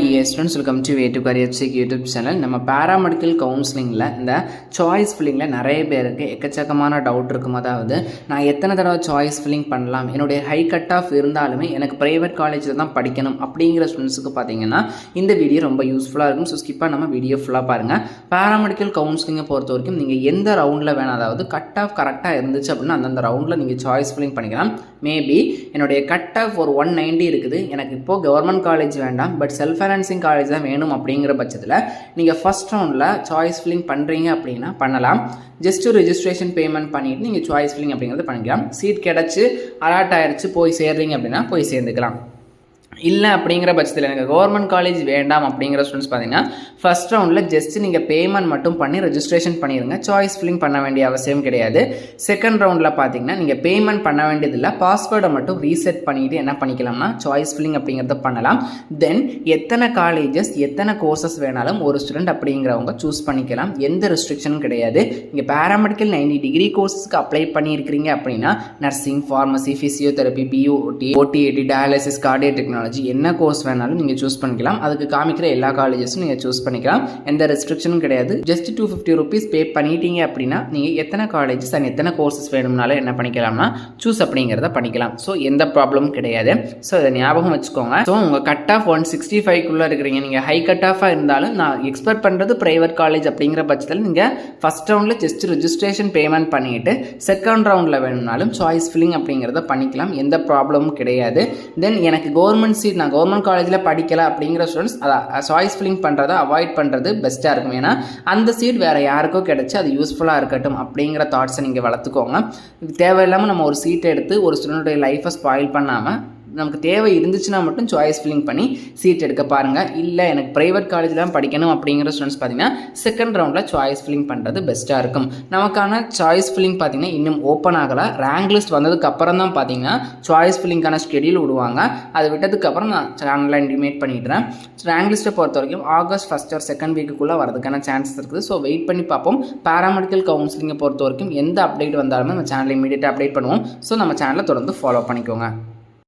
dear students, welcome to Way to Career Check YouTube channel. நம்ம paramedical counseling-ல இந்த choice filling-ல நிறைய பேருக்கு எக்கச்சக்கமான டவுட் இருக்கும். அதாவது நான் எத்தனை தடவை choice filling பண்ணலாம், என்னுடைய ஹை கட் ஆஃப் இருந்தாலுமே எனக்கு பிரைவேட் காலேஜில் தான் படிக்கணும் அப்படிங்கிற ஸ்டூடெண்ட்ஸுக்கு பார்த்தீங்கன்னா இந்த வீடியோ ரொம்ப யூஸ்ஃபுல்லாக இருக்கும். ஸோ ஸ்கிப்பாக நம்ம வீடியோ ஃபுல்லாக பாருங்கள். paramedical counseling-ஐ பொறுத்த வரைக்கும் நீங்கள் எந்த ரவுண்டில் வேணும், அதாவது கட் ஆஃப் கரெக்டாக இருந்துச்சு அப்படின்னா அந்தந்த ரவுண்டில் நீங்கள் சாய்ஸ் ஃபில்லிங் பண்ணிக்கலாம். மேபி என்னுடைய கட் ஆஃப் ஒரு 190 இருக்குது, எனக்கு இப்போது கவர்மெண்ட் காலேஜ் வேண்டாம், பட் செல்ஃப் ஃபைனான்சிங் காலேஜ் தான் வேணும் அப்படிங்கிற பட்சத்தில் நீங்கள் ஃபஸ்ட் ரவுண்டில் சாய்ஸ் ஃபில்லிங் பண்ணுறீங்க அப்படின்னா பண்ணலாம். ஜஸ்ட்டு ரெஜிஸ்ட்ரேஷன் பேமெண்ட் பண்ணிவிட்டு நீங்கள் சாய்ஸ் ஃபில்லிங் அப்படிங்கிறது பண்ணிக்கலாம். சீட் கிடச்சி அலாட் ஆகிடுச்சு போய் சேர்றீங்க அப்படின்னா போய் சேர்ந்துக்கலாம். இல்லை அப்படிங்கிற பட்சத்தில் எனக்கு கவர்மெண்ட் காலேஜ் வேண்டாம் அப்படிங்கிற ஸ்டூடெண்ட்ஸ் பார்த்தீங்கன்னா ஃபஸ்ட் ரவுண்டில் ஜஸ்ட் நீங்கள் பேமெண்ட் மட்டும் பண்ணி ரெஜிஸ்ட்ரேஷன் பண்ணிடுங்க. சாய்ஸ் ஃபில்லிங் பண்ண வேண்டிய அவசியம் கிடையாது. செகண்ட் ரவுண்டில் பார்த்தீங்கன்னா நீங்கள் பேமெண்ட் பண்ண வேண்டியதில்லை, பாஸ்வேர்டை மட்டும் ரீசெட் பண்ணிவிட்டு என்ன பண்ணிக்கலாம்னா சாய்ஸ் ஃபில்லிங் அப்படிங்கிறத பண்ணலாம். தென் எத்தனை காலேஜஸ் எத்தனை கோர்சஸ் வேணாலும் ஒரு ஸ்டூடெண்ட் அப்படிங்கிறவங்க சூஸ் பண்ணிக்கலாம். எந்த ரெஸ்ட்ரிக்ஷனும் கிடையாது. நீங்கள் பேராமெடிக்கல் 90 டிகிரி கோர்ஸஸ்க்கு அப்ளை பண்ணியிருக்கிறீங்க அப்படின்னா nursing, pharmacy, physiotherapy, BOT, OTAT, dialysis, cardio technology என்ன கோர்ஸ் வேணாலும் நீங்கள் சூஸ் பண்ணிக்கலாம். அதுக்கு காமிக்கிற எல்லா காலேஜஸும் நீங்கள் சூஸ் பண்ணிக்கலாம். எந்த ரெஸ்ட்ரிக்ஷனும் கிடையாது. ஜஸ்ட் 250 rupees பே பண்ணிட்டீங்க அப்படின்னா நீங்கள் எத்தனை காலேஜஸ் அண்ட் எத்தனை கோர்சஸ் வேணும்னாலும் என்ன பண்ணிக்கலாம்னா சூஸ் அப்படிங்கிறத பண்ணிக்கலாம். ஸோ எந்த ப்ராப்ளமும் கிடையாது. ஸோ இதை ஞாபகம் வச்சுக்கோங்க. ஸோ உங்கள் கட் ஆஃப் 165க்குள்ளே இருக்கிறீங்க, நீங்கள் ஹை கட் ஆஃபாக இருந்தாலும் நான் எக்ஸ்பெக்ட் பண்ணுறது ப்ரைவேட் காலேஜ் அப்படிங்கிற பட்சத்தில் நீங்கள் ஃபஸ்ட் ரவுண்டில் ஜஸ்ட் ரெஜிஸ்ட்ரேஷன் பேமெண்ட் பண்ணிவிட்டு செகண்ட் ரவுண்டில் வேணும்னாலும் சாய்ஸ் ஃபில்லிங் அப்படிங்கிறத பண்ணிக்கலாம். எந்த ப்ராப்ளமும் கிடையாது. தென் எனக்கு கவர்மெண்ட் சீட், நான் கவர்மெண்ட் காலேஜில் படிக்கலை அப்படிங்கிற ஸ்டூடெண்ட்ஸ் அதை சாய்ஸ் ஃபில்லிங் பண்ணுறதை அவாய்ட் பண்ணுறது பெஸ்ட்டாக இருக்கும். ஏன்னா அந்த சீட் வேறு யாருக்கோ கிடச்சி அது யூஸ்ஃபுல்லாக இருக்கட்டும் அப்படிங்கிற தாட்ஸை நீங்கள் வளர்த்துக்கோங்க. தேவையில்லாமல் நம்ம ஒரு சீட்டை எடுத்து ஒரு ஸ்டூடெண்ட்டுடைய லைஃப்பை ஸ்பாயில் பண்ணாமல் நமக்கு தேவை இருந்துச்சுன்னா மட்டும் சாய்ஸ் ஃபில்லிங் பண்ணி சீட் எடுக்க பாருங்கள். இல்லை எனக்கு ப்ரைவேட் காலேஜில் தான் படிக்கணும் அப்படிங்கிற ஸ்டூடெண்ட்ஸ் பார்த்தீங்கன்னா செகண்ட் ரவுண்டில் சாய்ஸ் ஃபில்லிங் பண்ணுறது பெஸ்ட்டாக இருக்கும். நமக்கான சாய்ஸ் ஃபில்லிங் பார்த்தீங்கன்னா இன்னும் ஓப்பன் ஆகலை. ரேங்க் லிஸ்ட் வந்ததுக்கு அப்புறம் தான் பார்த்தீங்கன்னா சாய்ஸ் ஃபில்லிங்கான ஸ்கெடியூல் விடுவாங்க. அதை விட்டதுக்கப்புறம் நான் சேனலில் இன்டிமேட் பண்ணிடுறேன். ரேங்க் லிஸ்ட்டை பொறுத்த வரைக்கும் ஆகஸ்ட் 1st or 2nd வீக்குள்ளே வரதுக்கான சான்சஸ் இருக்குது. ஸோ வெயிட் பண்ணி பார்ப்போம். பேராமெடிக்கல் கவுன்சிலிங்கை பொறுத்த வரைக்கும் எந்த அப்டேட் வந்தாலுமே நம்ம சேனலில் இமீடியட்டாக அப்டேட் பண்ணுவோம். ஸோ நம்ம சேனலை தொடர்ந்து ஃபாலோ பண்ணிக்கோங்க.